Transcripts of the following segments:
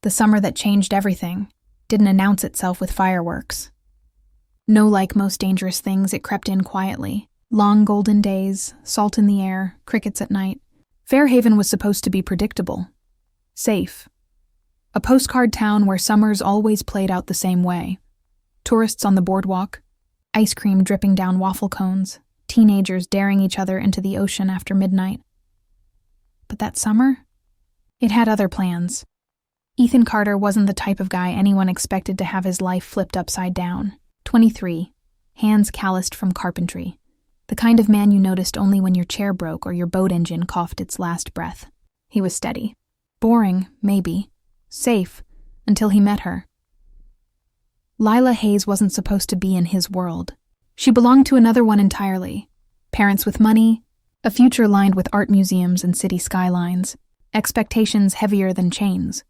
The summer that changed everything didn't announce itself with fireworks. No, like most dangerous things, it crept in quietly. Long golden days, salt in the air, crickets at night. Fairhaven was supposed to be predictable. Safe. A postcard town where summers always played out the same way. Tourists on the boardwalk, ice cream dripping down waffle cones, teenagers daring each other into the ocean after midnight. But that summer? It had other plans. Ethan Carter wasn't the type of guy anyone expected to have his life flipped upside down. 23, hands calloused from carpentry. The kind of man you noticed only when your chair broke or your boat engine coughed its last breath. He was steady. Boring, maybe. Safe, until he met her. Lila Hayes wasn't supposed to be in his world. She belonged to another one entirely. Parents with money, a future lined with art museums and city skylines, expectations heavier than chains.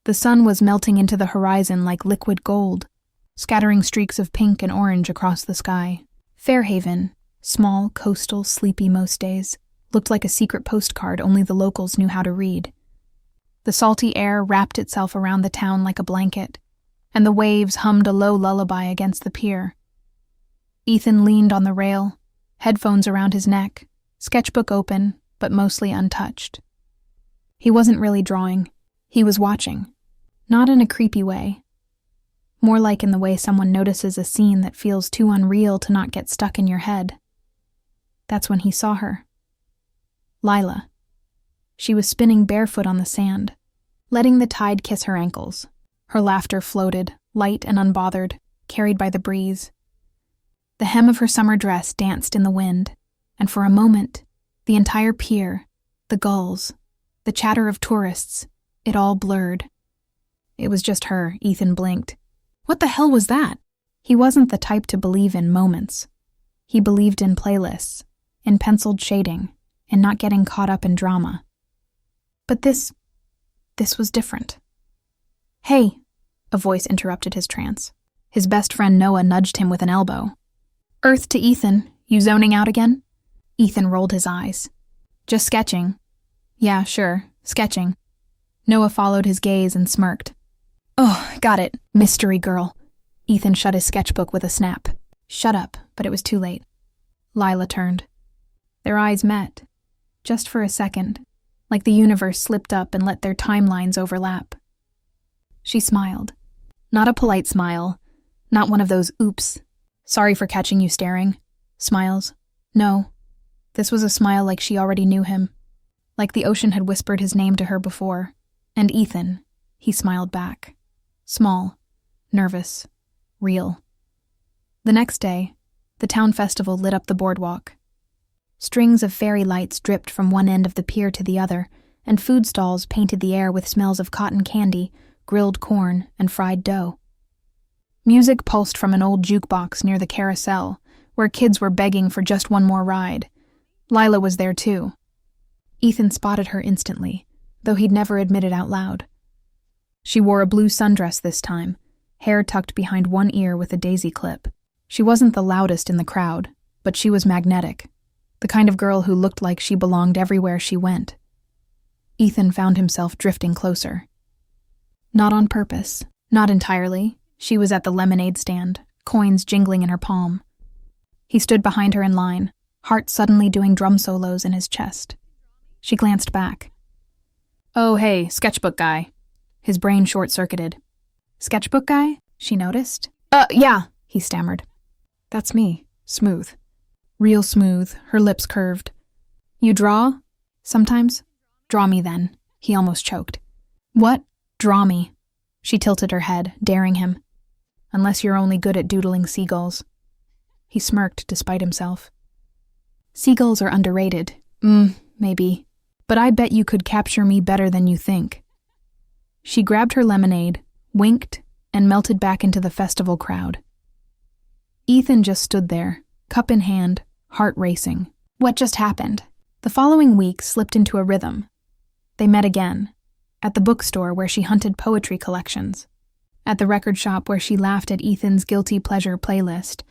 The sun was melting into the horizon like liquid gold, scattering streaks of pink and orange across the sky. Fairhaven, small, coastal, sleepy most days, looked like a secret postcard only the locals knew how to read. The salty air wrapped itself around the town like a blanket, and the waves hummed a low lullaby against the pier. Ethan leaned on the rail, headphones around his neck, sketchbook open, but mostly untouched. He wasn't really drawing. He was watching. Not in a creepy way. More like in the way someone notices a scene that feels too unreal to not get stuck in your head. That's when he saw her. Lila. She was spinning barefoot on the sand, letting the tide kiss her ankles. Her laughter floated, light and unbothered, carried by the breeze. The hem of her summer dress danced in the wind, and for a moment, the entire pier, the gulls, the chatter of tourists, it all blurred. It was just her. Ethan blinked. What the hell was that? He wasn't the type to believe in moments. He believed in playlists, in penciled shading, in not getting caught up in drama. But this was different. Hey, a voice interrupted his trance. His best friend Noah nudged him with an elbow. Earth to Ethan, you zoning out again? Ethan rolled his eyes. Just sketching. Yeah, sure, sketching. Noah followed his gaze and smirked. Oh, got it, mystery girl. Ethan shut his sketchbook with a snap. Shut up, but it was too late. Lila turned. Their eyes met, just for a second, like the universe slipped up and let their timelines overlap. She smiled. Not a polite smile, not one of those oops, sorry for catching you staring smiles. No, this was a smile like she already knew him, like the ocean had whispered his name to her before. And Ethan, he smiled back. Small, nervous, real. The next day, the town festival lit up the boardwalk. Strings of fairy lights dripped from one end of the pier to the other, and food stalls painted the air with smells of cotton candy, grilled corn, and fried dough. Music pulsed from an old jukebox near the carousel, where kids were begging for just one more ride. Lila was there too. Ethan spotted her instantly, though he'd never admit it out loud. She wore a blue sundress this time, hair tucked behind one ear with a daisy clip. She wasn't the loudest in the crowd, but she was magnetic, the kind of girl who looked like she belonged everywhere she went. Ethan found himself drifting closer. Not on purpose, not entirely. She was at the lemonade stand, coins jingling in her palm. He stood behind her in line, heart suddenly doing drum solos in his chest. She glanced back. Oh, hey, sketchbook guy. His brain short-circuited. Sketchbook guy? She noticed. Yeah, he stammered. That's me. Smooth. Real smooth, her lips curved. You draw? Sometimes? Draw me then. He almost choked. What? Draw me. She tilted her head, daring him. Unless you're only good at doodling seagulls. He smirked despite himself. Seagulls are underrated. Maybe. But I bet you could capture me better than you think. She grabbed her lemonade, winked, and melted back into the festival crowd. Ethan just stood there, cup in hand, heart racing. What just happened? The following week slipped into a rhythm. They met again, at the bookstore where she hunted poetry collections, at the record shop where she laughed at Ethan's guilty pleasure playlist,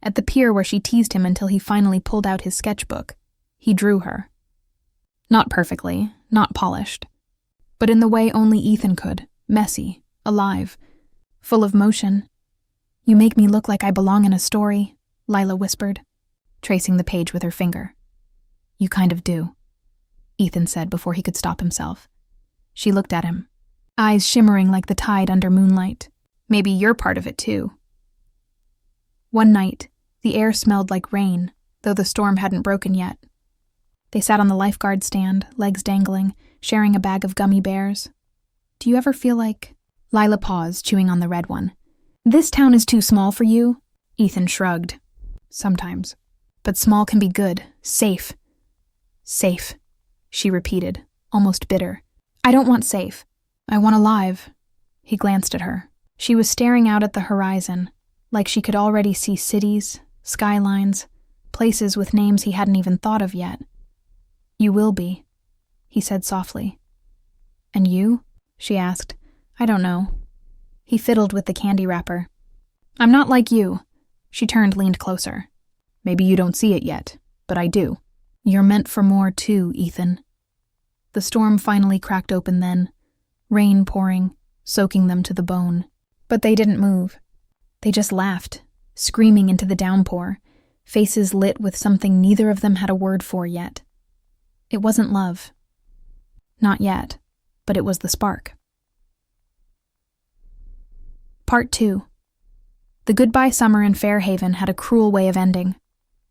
at the pier where she teased him until he finally pulled out his sketchbook. He drew her. Not perfectly, not polished, but in the way only Ethan could, messy, alive, full of motion. "You make me look like I belong in a story," Lila whispered, tracing the page with her finger. "You kind of do," Ethan said before he could stop himself. She looked at him, eyes shimmering like the tide under moonlight. "Maybe you're part of it too." One night, the air smelled like rain, though the storm hadn't broken yet. They sat on the lifeguard stand, legs dangling, sharing a bag of gummy bears. "Do you ever feel like—" Lila paused, chewing on the red one. "This town is too small for you?" Ethan shrugged. "Sometimes. But small can be good, safe." "Safe," she repeated, almost bitter. "I don't want safe. I want alive." He glanced at her. She was staring out at the horizon, like she could already see cities, skylines, places with names he hadn't even thought of yet. "You will be," he said softly. "And you?" she asked. "I don't know." He fiddled with the candy wrapper. "I'm not like you." She leaned closer. "Maybe you don't see it yet, but I do. You're meant for more too, Ethan." The storm finally cracked open then, rain pouring, soaking them to the bone. But they didn't move. They just laughed, screaming into the downpour, faces lit with something neither of them had a word for yet. It wasn't love. Not yet, but it was the spark. Part 2. The goodbye summer in Fairhaven had a cruel way of ending.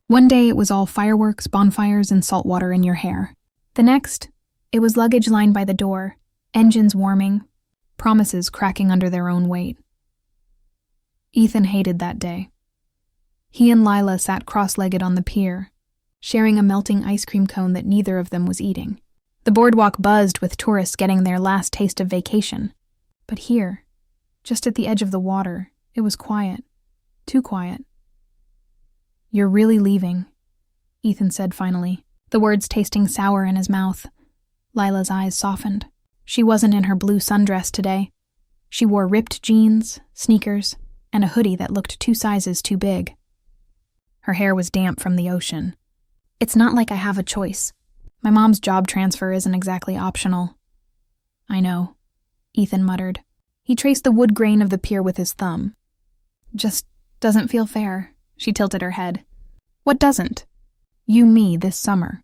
One day it was all fireworks, bonfires, and salt water in your hair. The next, it was luggage lined by the door, engines warming, promises cracking under their own weight. Ethan hated that day. He and Lila sat cross-legged on the pier, sharing a melting ice cream cone that neither of them was eating. The boardwalk buzzed with tourists getting their last taste of vacation. But here, just at the edge of the water, it was quiet. Too quiet. "You're really leaving," Ethan said finally, the words tasting sour in his mouth. Lila's eyes softened. She wasn't in her blue sundress today. She wore ripped jeans, sneakers, and a hoodie that looked 2 sizes too big. Her hair was damp from the ocean. "It's not like I have a choice. My mom's job transfer isn't exactly optional." "I know," Ethan muttered. He traced the wood grain of the pier with his thumb. "Just doesn't feel fair." She tilted her head. "What doesn't?" "You, me, this summer.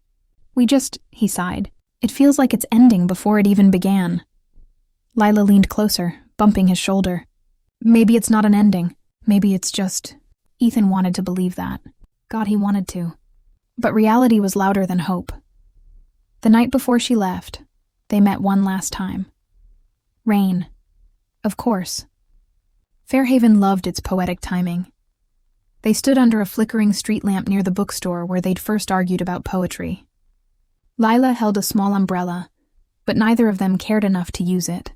He sighed. "It feels like it's ending before it even began." Lila leaned closer, bumping his shoulder. "Maybe it's not an ending. Maybe it's just—" Ethan wanted to believe that. God, he wanted to. But reality was louder than hope. The night before she left, they met one last time. Rain. Of course. Fairhaven loved its poetic timing. They stood under a flickering street lamp near the bookstore where they'd first argued about poetry. Lila held a small umbrella, but neither of them cared enough to use it.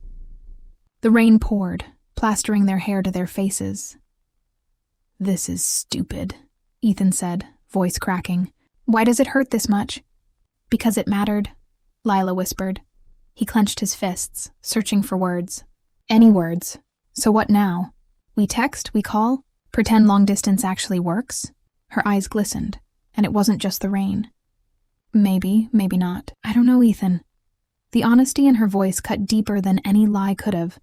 The rain poured, plastering their hair to their faces. "This is stupid," Ethan said, voice cracking. "Why does it hurt this much?" "Because it mattered," Lila whispered. He clenched his fists, searching for words. Any words. "So what now? We text, we call? Pretend long distance actually works?" Her eyes glistened, and it wasn't just the rain. "Maybe, maybe not. I don't know, Ethan." The honesty in her voice cut deeper than any lie could have.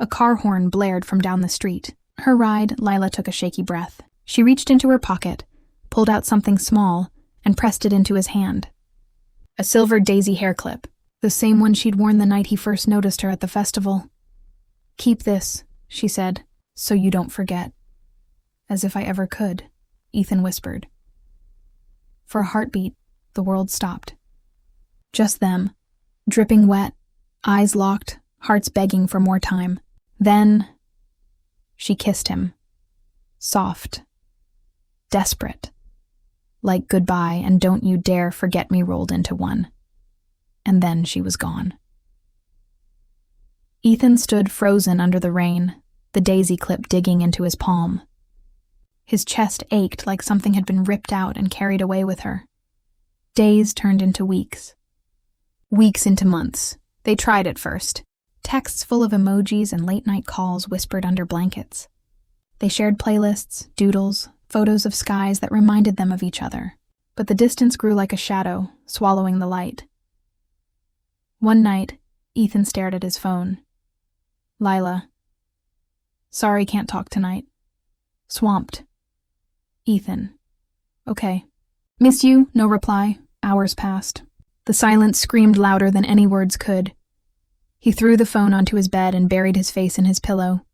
A car horn blared from down the street. Her ride, Lila took a shaky breath. She reached into her pocket, pulled out something small, and pressed it into his hand. A silver daisy hair clip, the same one she'd worn the night he first noticed her at the festival. "Keep this," she said, "so you don't forget." "As if I ever could," Ethan whispered. For a heartbeat, the world stopped. Just them, dripping wet, eyes locked, hearts begging for more time. Then she kissed him. Soft. Desperate. Like goodbye and don't you dare forget me rolled into one. And then she was gone. Ethan stood frozen under the rain, the daisy clip digging into his palm. His chest ached like something had been ripped out and carried away with her. Days turned into weeks. Weeks into months. They tried at first. Texts full of emojis and late-night calls whispered under blankets. They shared playlists, doodles, photos of skies that reminded them of each other. But the distance grew like a shadow, swallowing the light. One night, Ethan stared at his phone. Lila. Sorry, can't talk tonight. Swamped. Ethan. Okay. Miss you, no reply. Hours passed. The silence screamed louder than any words could. He threw the phone onto his bed and buried his face in his pillow.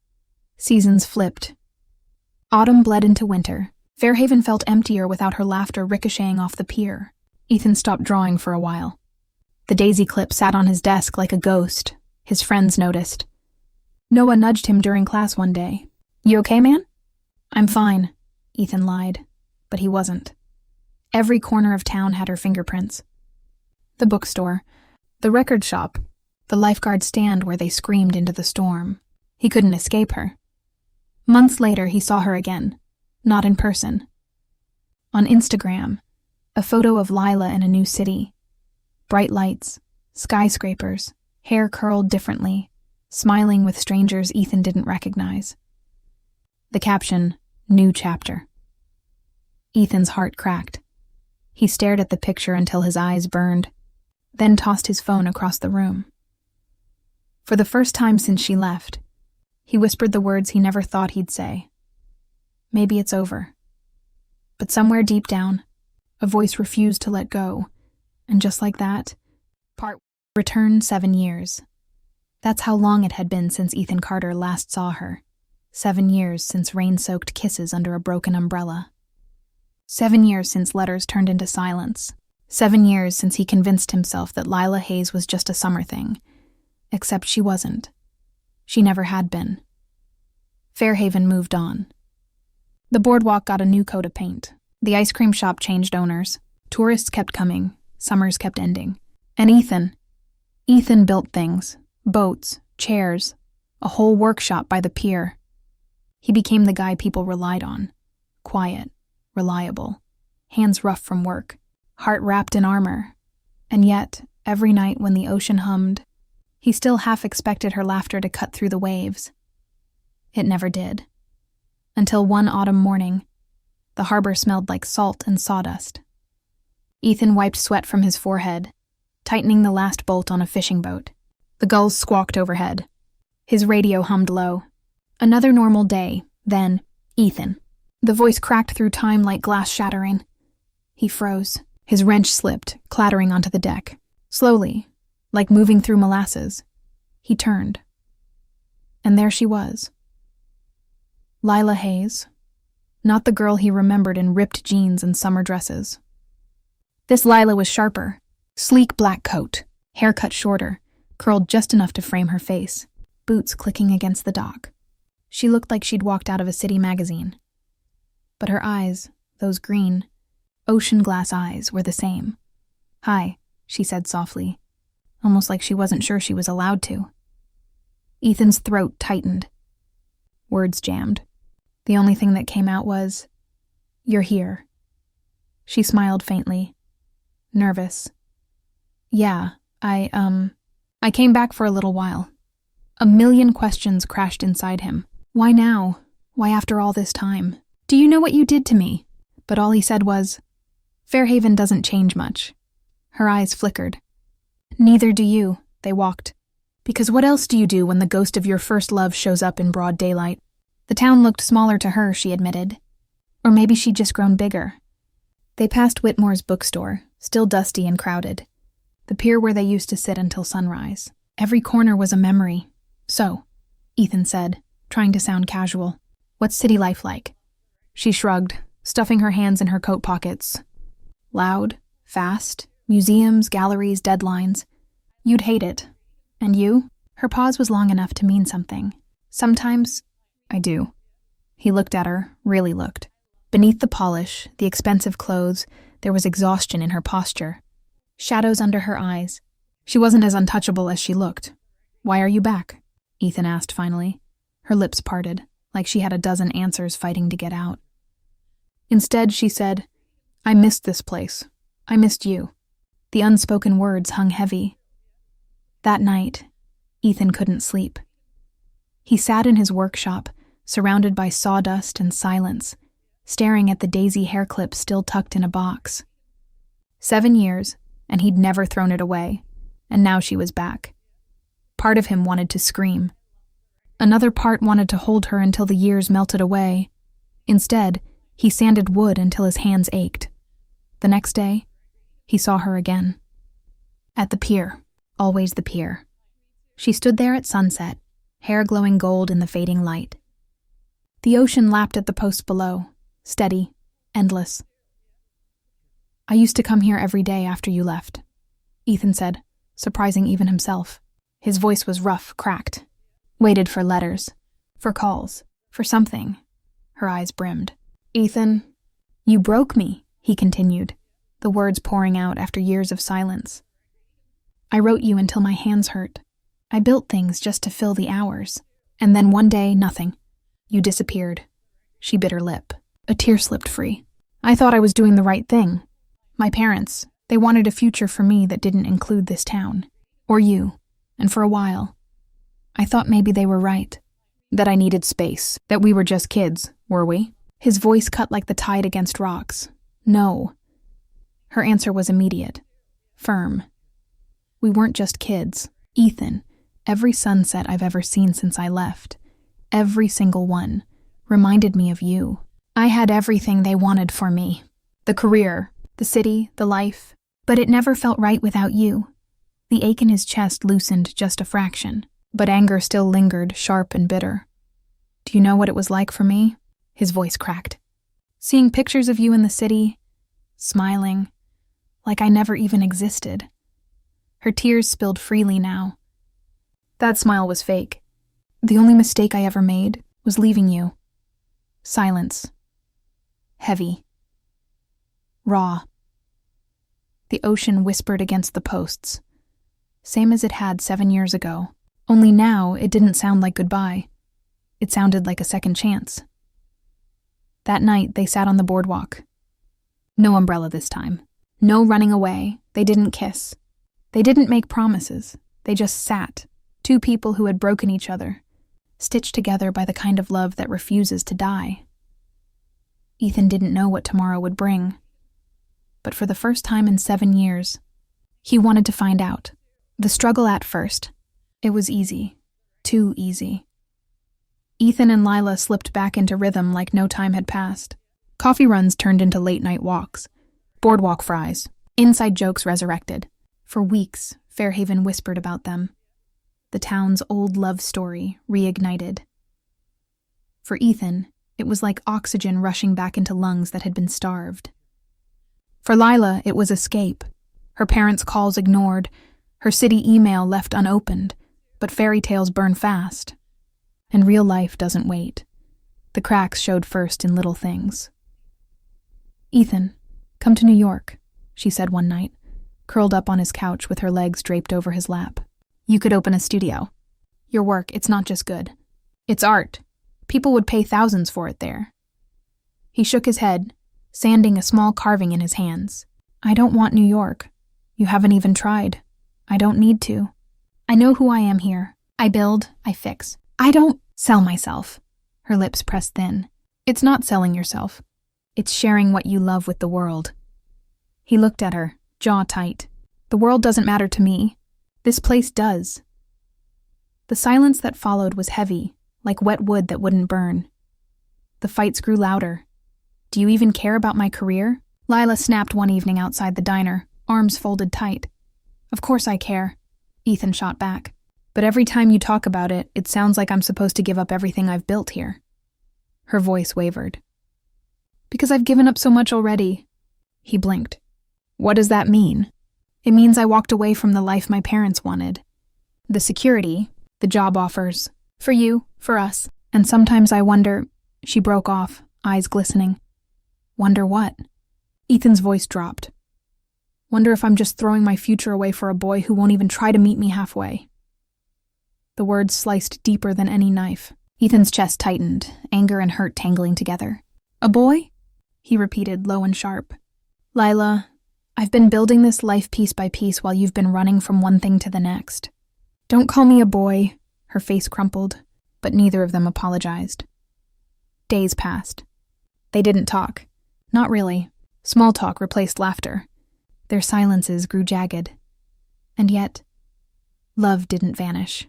Seasons flipped. Autumn bled into winter. Fairhaven felt emptier without her laughter ricocheting off the pier. Ethan stopped drawing for a while. The daisy clip sat on his desk like a ghost. His friends noticed. Noah nudged him during class one day. You okay, man? I'm fine, Ethan lied, but he wasn't. Every corner of town had her fingerprints. The bookstore, the record shop, the lifeguard stand where they screamed into the storm. He couldn't escape her. Months later, he saw her again, not in person. On Instagram, a photo of Lila in a new city. Bright lights, skyscrapers, hair curled differently, smiling with strangers Ethan didn't recognize. The caption, New Chapter. Ethan's heart cracked. He stared at the picture until his eyes burned, then tossed his phone across the room. For the first time since she left, he whispered the words he never thought he'd say. Maybe it's over. But somewhere deep down, a voice refused to let go, and just like that, part returned 7 years. That's how long it had been since Ethan Carter last saw her. 7 years since rain-soaked kisses under a broken umbrella. 7 years since letters turned into silence. 7 years since he convinced himself that Lila Hayes was just a summer thing. Except she wasn't. She never had been. Fairhaven moved on. The boardwalk got a new coat of paint. The ice cream shop changed owners. Tourists kept coming. Summers kept ending. And Ethan built things. Boats, chairs, a whole workshop by the pier. He became the guy people relied on. Quiet, reliable, hands rough from work, heart wrapped in armor. And yet, every night when the ocean hummed, he still half expected her laughter to cut through the waves. It never did. Until one autumn morning, the harbor smelled like salt and sawdust. Ethan wiped sweat from his forehead, tightening the last bolt on a fishing boat. The gulls squawked overhead. His radio hummed low. Another normal day, then, Ethan. The voice cracked through time like glass shattering. He froze. His wrench slipped, clattering onto the deck. Slowly, like moving through molasses, he turned. And there she was. Lila Hayes. Not the girl he remembered in ripped jeans and summer dresses. This Lila was sharper. Sleek black coat, hair cut shorter, curled just enough to frame her face, boots clicking against the dock. She looked like she'd walked out of a city magazine. But her eyes, those green, ocean glass eyes, were the same. Hi, she said softly, almost like she wasn't sure she was allowed to. Ethan's throat tightened. Words jammed. The only thing that came out was, "You're here." She smiled faintly, nervous. Yeah, I came back for a little while. A million questions crashed inside him. Why now? Why after all this time? Do you know what you did to me? But all he said was, Fairhaven doesn't change much. Her eyes flickered. Neither do you, they walked. Because what else do you do when the ghost of your first love shows up in broad daylight? The town looked smaller to her, she admitted. Or maybe she'd just grown bigger. They passed Whitmore's bookstore, still dusty and crowded. The pier where they used to sit until sunrise. Every corner was a memory. So, Ethan said, trying to sound casual, what's city life like? She shrugged, stuffing her hands in her coat pockets. Loud, fast, museums, galleries, deadlines. You'd hate it. And you? Her pause was long enough to mean something. Sometimes, I do. He looked at her, really looked. Beneath the polish, the expensive clothes, there was exhaustion in her posture. Shadows under her eyes. She wasn't as untouchable as she looked. Why are you back? Ethan asked finally. Her lips parted, like she had a dozen answers fighting to get out. Instead, she said, I missed this place. I missed you. The unspoken words hung heavy. That night, Ethan couldn't sleep. He sat in his workshop, surrounded by sawdust and silence, staring at the daisy hair clip still tucked in a box. 7 years, and he'd never thrown it away, and now she was back. Part of him wanted to scream. Another part wanted to hold her until the years melted away. Instead, he sanded wood until his hands ached. The next day, he saw her again. At the pier, always the pier. She stood there at sunset, hair glowing gold in the fading light. The ocean lapped at the post below, steady, endless. "I used to come here every day after you left," Ethan said, surprising even himself. His voice was rough, cracked. Waited for letters, for calls, for something. Her eyes brimmed. "Ethan, you broke me," he continued, the words pouring out after years of silence. "I wrote you until my hands hurt. I built things just to fill the hours. And then one day, nothing. You disappeared." She bit her lip. A tear slipped free. "I thought I was doing the right thing. My parents, they wanted a future for me that didn't include this town. Or you. And for a while, I thought maybe they were right. That I needed space. That we were just kids, were we?" His voice cut like the tide against rocks. "No." Her answer was immediate. Firm. "We weren't just kids. Ethan, every sunset I've ever seen since I left, every single one, reminded me of you. I had everything they wanted for me. The career, the city, the life. But it never felt right without you." The ache in his chest loosened just a fraction, but anger still lingered, sharp and bitter. "Do you know what it was like for me?" His voice cracked. "Seeing pictures of you in the city, smiling, like I never even existed." Her tears spilled freely now. "That smile was fake. The only mistake I ever made was leaving you." Silence. Heavy. Raw. The ocean whispered against the posts, same as it had 7 years ago. Only now it didn't sound like goodbye. It sounded like a second chance. That night they sat on the boardwalk. No umbrella this time. No running away. They didn't kiss. They didn't make promises. They just sat, two people who had broken each other, stitched together by the kind of love that refuses to die. Ethan didn't know what tomorrow would bring. But for the first time in 7 years, he wanted to find out. The struggle at first. It was easy. Too easy. Ethan and Lila slipped back into rhythm like no time had passed. Coffee runs turned into late-night walks. Boardwalk fries. Inside jokes resurrected. For weeks, Fairhaven whispered about them. The town's old love story reignited. For Ethan, it was like oxygen rushing back into lungs that had been starved. For Lila, it was escape. Her parents' calls ignored, her city email left unopened, but fairy tales burn fast. And real life doesn't wait. The cracks showed first in little things. "Ethan, come to New York," she said one night, curled up on his couch with her legs draped over his lap. "You could open a studio. Your work, it's not just good. It's art. People would pay thousands for it there." He shook his head, sanding a small carving in his hands. "I don't want New York. You haven't even tried. I don't need to. I know who I am here. I build, I fix. I don't sell myself." Her lips pressed thin. "It's not selling yourself. It's sharing what you love with the world." He looked at her, jaw tight. "The world doesn't matter to me. This place does." The silence that followed was heavy, like wet wood that wouldn't burn. The fights grew louder. "Do you even care about my career?" Lila snapped one evening outside the diner, arms folded tight. "Of course I care," Ethan shot back. "But every time you talk about it, it sounds like I'm supposed to give up everything I've built here." Her voice wavered. "Because I've given up so much already." He blinked. "What does that mean?" "It means I walked away from the life my parents wanted. The security, the job offers. For you, for us. And sometimes I wonder," she broke off, eyes glistening. "Wonder what?" Ethan's voice dropped. "Wonder if I'm just throwing my future away for a boy who won't even try to meet me halfway." The words sliced deeper than any knife. Ethan's chest tightened, anger and hurt tangling together. "A boy?" he repeated, low and sharp. "Lila, I've been building this life piece by piece while you've been running from one thing to the next. Don't call me a boy." Her face crumpled, but neither of them apologized. Days passed. They didn't talk. Not really. Small talk replaced laughter. Their silences grew jagged. And yet, Love didn't vanish.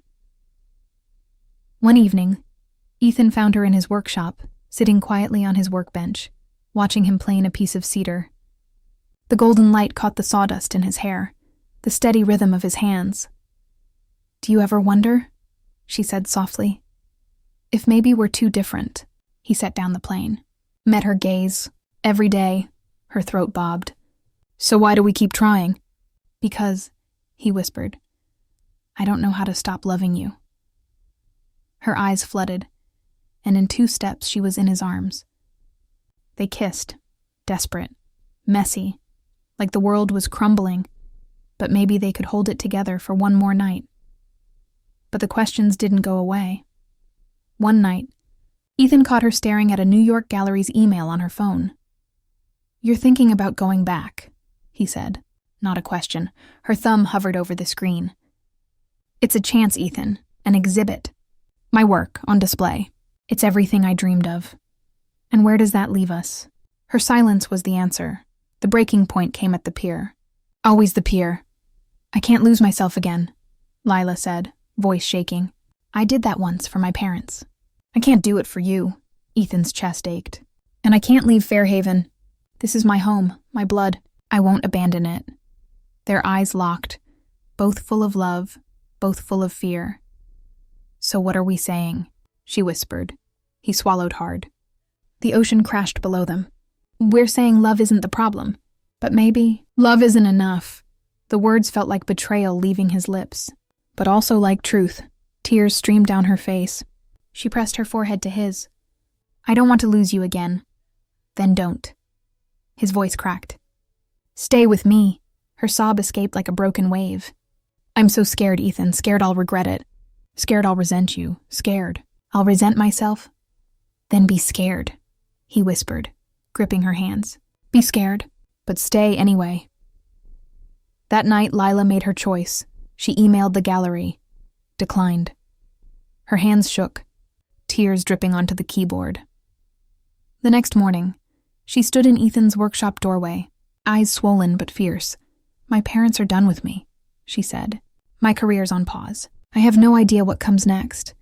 One evening, Ethan found her in his workshop, sitting quietly on his workbench, watching him plane a piece of cedar. The golden light caught the sawdust in his hair, the steady rhythm of his hands. "Do you ever wonder?" she said softly. "If maybe we're too different." He set down the plane, met her gaze. Every day, her throat bobbed. "So why do we keep trying?" "Because," he whispered, "I don't know how to stop loving you." Her eyes flooded, and in 2 steps she was in his arms. They kissed, desperate, messy, like the world was crumbling, but maybe they could hold it together for one more night. But the questions didn't go away. One night, Ethan caught her staring at a New York gallery's email on her phone. "You're thinking about going back," he said, not a question. Her thumb hovered over the screen. "It's a chance, Ethan, an exhibit. My work on display. It's everything I dreamed of. And where does that leave us?" Her silence was the answer. The breaking point came at the pier. "Always the pier. I can't lose myself again," Lila said, voice shaking. "I did that once for my parents. I can't do it for you." Ethan's chest ached. "And I can't leave Fairhaven. This is my home, my blood. I won't abandon it." Their eyes locked, both full of love, both full of fear. "So what are we saying?" she whispered. He swallowed hard. The ocean crashed below them. "We're saying love isn't the problem. But maybe love isn't enough." The words felt like betrayal leaving his lips, but also like truth. Tears streamed down her face. She pressed her forehead to his. "I don't want to lose you again." "Then don't." His voice cracked. "Stay with me." Her sob escaped like a broken wave. "I'm so scared, Ethan, scared I'll regret it. Scared I'll resent you, scared. I'll resent myself." "Then be scared," he whispered, gripping her hands. "Be scared, but stay anyway." That night, Lila made her choice. She emailed the gallery. Declined. Her hands shook, tears dripping onto the keyboard. The next morning, she stood in Ethan's workshop doorway, eyes swollen but fierce. "My parents are done with me," she said. "My career's on pause. I have no idea what comes next."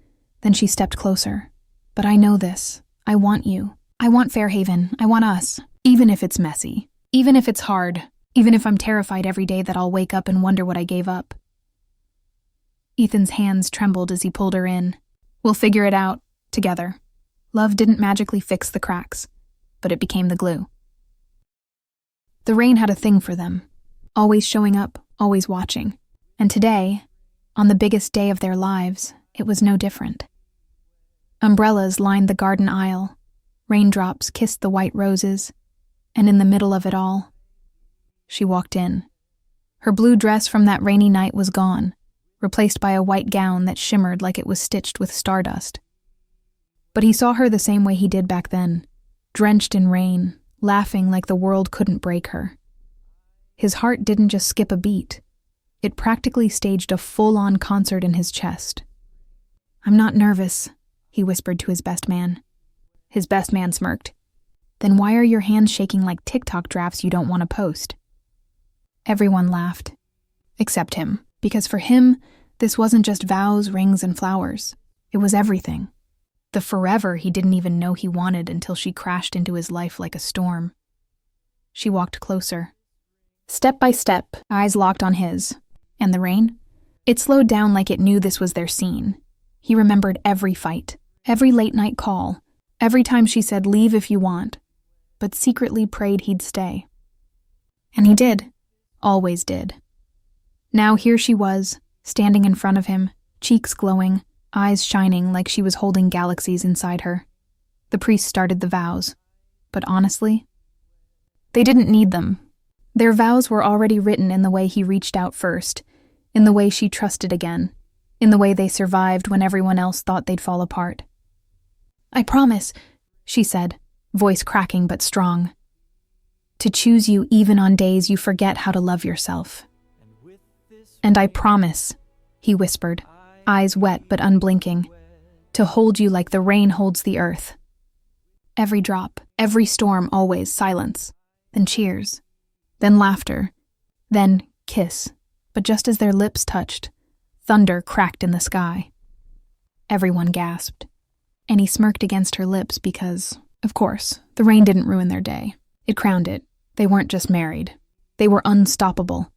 Then she stepped closer. "But I know this. I want you. I want Fairhaven. I want us. Even if it's messy. Even if it's hard. Even if I'm terrified every day that I'll wake up and wonder what I gave up." Ethan's hands trembled as he pulled her in. "We'll figure it out. Together." Love didn't magically fix the cracks, but it became the glue. The rain had a thing for them. Always showing up, always watching. And today, on the biggest day of their lives, it was no different. Umbrellas lined the garden aisle. Raindrops kissed the white roses. And in the middle of it all, she walked in. Her blue dress from that rainy night was gone, replaced by a white gown that shimmered like it was stitched with stardust. But he saw her the same way he did back then, drenched in rain, laughing like the world couldn't break her. His heart didn't just skip a beat. It practically staged a full-on concert in his chest. "I'm not nervous," he whispered to his best man. His best man smirked. "Then why are your hands shaking like TikTok drafts you don't want to post?" Everyone laughed, except him, because for him, this wasn't just vows, rings, and flowers. It was everything. The forever he didn't even know he wanted until she crashed into his life like a storm. She walked closer. Step by step, eyes locked on his. And the rain? It slowed down like it knew this was their scene. He remembered every fight, every late-night call, every time she said, "Leave if you want," but secretly prayed he'd stay. And he did. Always did. Now here she was, standing in front of him, cheeks glowing, eyes shining like she was holding galaxies inside her. The priest started the vows. But honestly, they didn't need them. Their vows were already written in the way he reached out first, in the way she trusted again, in the way they survived when everyone else thought they'd fall apart. "I promise," she said, voice cracking but strong, "to choose you even on days you forget how to love yourself." "And I promise," he whispered, eyes wet but unblinking, "to hold you like the rain holds the earth." Every drop, every storm, always silence, then cheers, then laughter, then kiss. But just as their lips touched, Thunder cracked in the sky. Everyone gasped. Annie smirked against her lips because, of course, the rain didn't ruin their day. It crowned it. They weren't just married. They were unstoppable.